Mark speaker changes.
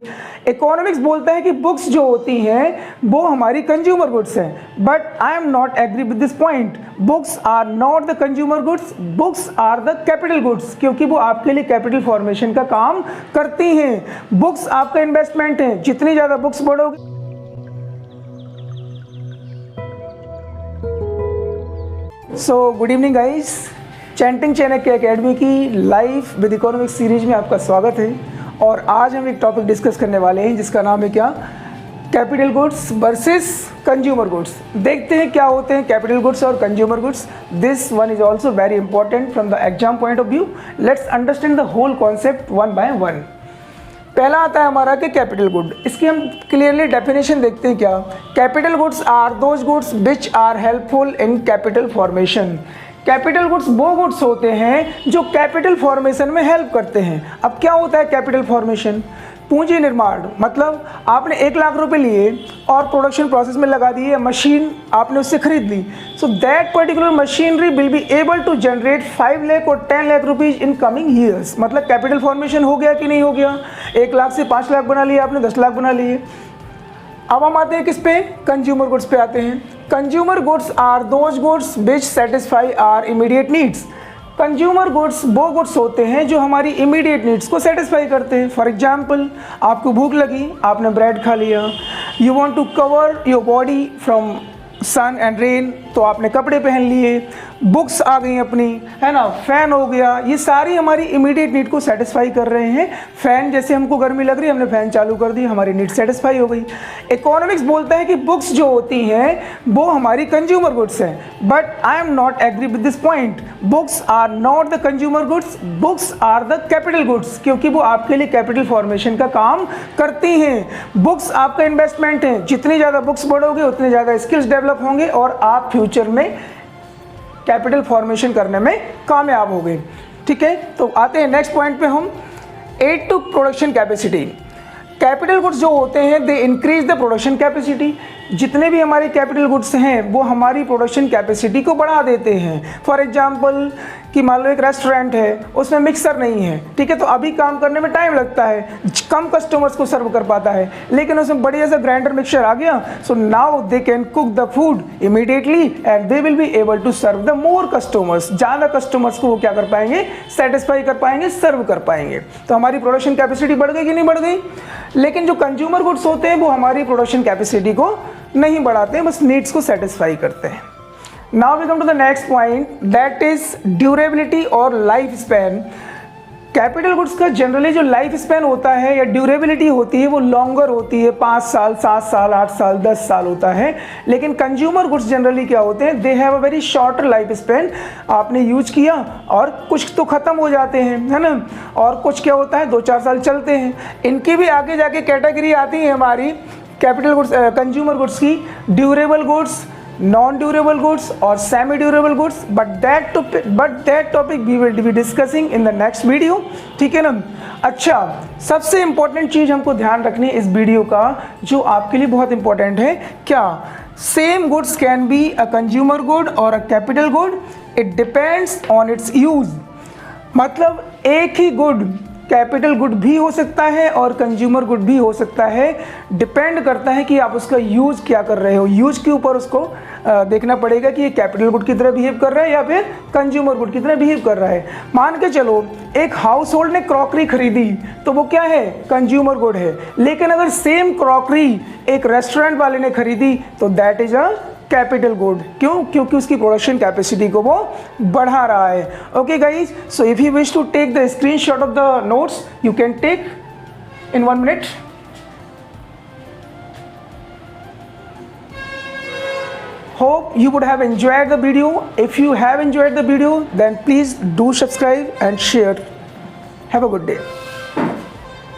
Speaker 1: Economics बोलता है कि बुक्स जो होती हैं वो हमारी कंज्यूमर गुड्स हैं, but I am not agree with this point. Books are not the consumer goods, books are the capital goods, क्योंकि वो आपके लिए कैपिटल फॉर्मेशन का काम करती हैं। बुक्स आपका इन्वेस्टमेंट है, जितनी ज़्यादा बुक्स पढ़ोगे। So good evening guys, chanting Chanakya academy की लाइफ विद इकोनॉमिक्स सीरीज में आपका स्वागत है। और आज हम एक टॉपिक डिस्कस करने वाले हैं जिसका नाम है क्या, capital goods versus consumer goods. देखते हैं क्या होते हैं कैपिटल गुड्स और consumer goods. This one is also very important from the exam point of view. Let's understand the whole concept one by one. पहला आता है हमारा कि कैपिटल गुड। इसकी हम क्लियरली डेफिनेशन देखते हैं क्या। Capital goods are those goods which are helpful in capital formation. Capital goods वो गुड्स होते हैं जो कैपिटल फॉर्मेशन में हेल्प करते हैं। अब क्या होता है कैपिटल फॉर्मेशन? पूंजी निर्माण, मतलब आपने 1 लाख रुपए लिए और प्रोडक्शन प्रोसेस में लगा दिए, मशीन आपने उससे खरीद ली। So that particular machinery will be able to generate 5 lakh और 10 lakh rupees in coming years. मतलब कैपिटल फॉर्मेशन हो गया कि नहीं हो गया? 1 लाख से 5 लाख बना लिया आपने, 10 लाख बना लिए। अब हम आते हैं किस पे? कंज्यूमर गुड्स पे आते हैं। Consumer goods are those goods which satisfy are immediate needs. Consumer goods वो गुड्स होते हैं जो हमारी इमीडिएट नीड्स को सेटिस्फाई करते हैं। फॉर एग्जाम्पल, आपको भूख लगी, आपने ब्रेड खा लिया। You want to cover your body from sun and rain, तो आपने कपड़े पहन लिए। बुक्स आ गई अपनी, है ना, फैन हो गया। ये सारी हमारी इमीडिएट नीड को सेटिस्फाई कर रहे हैं। फैन, जैसे हमको गर्मी लग रही है, हमने फैन चालू कर दी, हमारी नीड सेटिस्फाई हो गई। इकोनॉमिक्स बोलता है कि बुक्स जो होती हैं वो हमारी कंज्यूमर गुड्स हैं, but I am not agree with this point. Books are not the consumer goods, books are the capital goods, क्योंकि वो आपके लिए कैपिटल फॉर्मेशन का काम करती हैं। बुक्स आपका इन्वेस्टमेंट है, जितनी ज़्यादा बुक्स पढ़ोगे उतने ज़्यादा स्किल्स डेवलप होंगे और आप फ्यूचर में कैपिटल फॉर्मेशन करने में कामयाब हो गए। ठीक है, तो आते हैं नेक्स्ट पॉइंट पे हम। Add to production capacity. Capital goods जो होते हैं they increase the production capacity. जितने भी हमारे कैपिटल गुड्स हैं वो हमारी प्रोडक्शन कैपेसिटी को बढ़ा देते हैं। फॉर एग्जांपल कि मान लो एक रेस्टोरेंट है, उसमें मिक्सर नहीं है, ठीक है, तो अभी काम करने में टाइम लगता है, कम कस्टमर्स को सर्व कर पाता है, लेकिन उसमें बढ़िया सा ग्राइंडर मिक्सर आ गया। So now they can cook the food immediately and they will be able to serve the more customers. ज़्यादा कस्टमर्स को वो क्या कर पाएंगे? सेटिस्फाई कर पाएंगे, सर्व कर पाएंगे। तो हमारी प्रोडक्शन कैपेसिटी बढ़ गई कि नहीं बढ़ गई? लेकिन जो कंज्यूमर गुड्स होते हैं वो हमारी प्रोडक्शन कैपेसिटी को नहीं बढ़ाते हैं, बस नीड्स को सेटिस्फाई करते हैं। Now we come to the next point, that is durability और लाइफ स्पैन। कैपिटल गुड्स का जनरली जो लाइफ स्पैन होता है या ड्यूरेबिलिटी होती है वो लॉन्गर होती है, 5 साल, 7 साल, 8 साल, 10 साल होता है। लेकिन कंज्यूमर गुड्स जनरली क्या होते हैं? They have a very shorter life span. आपने यूज किया और कुछ तो ख़त्म हो जाते हैं, है ना, और कुछ क्या होता है 2-4 साल चलते हैं। इनकी भी आगे जाके कैटेगरी आती है हमारी कैपिटल गुड्स, कंज्यूमर गुड्स की, durable goods, non durable goods और semi durable goods. But that topic we will be discussing in the next video. ठीक है ना। अच्छा, सबसे इंपॉर्टेंट चीज़ हमको ध्यान रखनी है इस वीडियो का, जो आपके लिए बहुत इंपॉर्टेंट है, क्या same goods can be a consumer good और a capital good, it depends on its use. मतलब एक ही गुड कैपिटल गुड भी हो सकता है और कंज्यूमर गुड भी हो सकता है। डिपेंड करता है कि आप उसका यूज़ क्या कर रहे हो। यूज़ के ऊपर उसको देखना पड़ेगा कि ये कैपिटल गुड की तरह बिहेव कर रहा है या फिर कंज्यूमर गुड की तरह बिहेव कर रहा है। मान के चलो एक हाउस होल्ड ने क्रॉकरी खरीदी तो वो क्या है? कंज्यूमर गुड है। लेकिन अगर सेम क्रॉकरी एक रेस्टोरेंट वाले ने खरीदी तो that is a capital good. क्यों? क्योंकि उसकी प्रोडक्शन कैपेसिटी को वो बढ़ा रहा है। Okay guys, so if you wish to take the screenshot of the notes you can take in 1 minute. Hope you would have enjoyed the video. If you have enjoyed the video, then please do subscribe and share. Have a good day.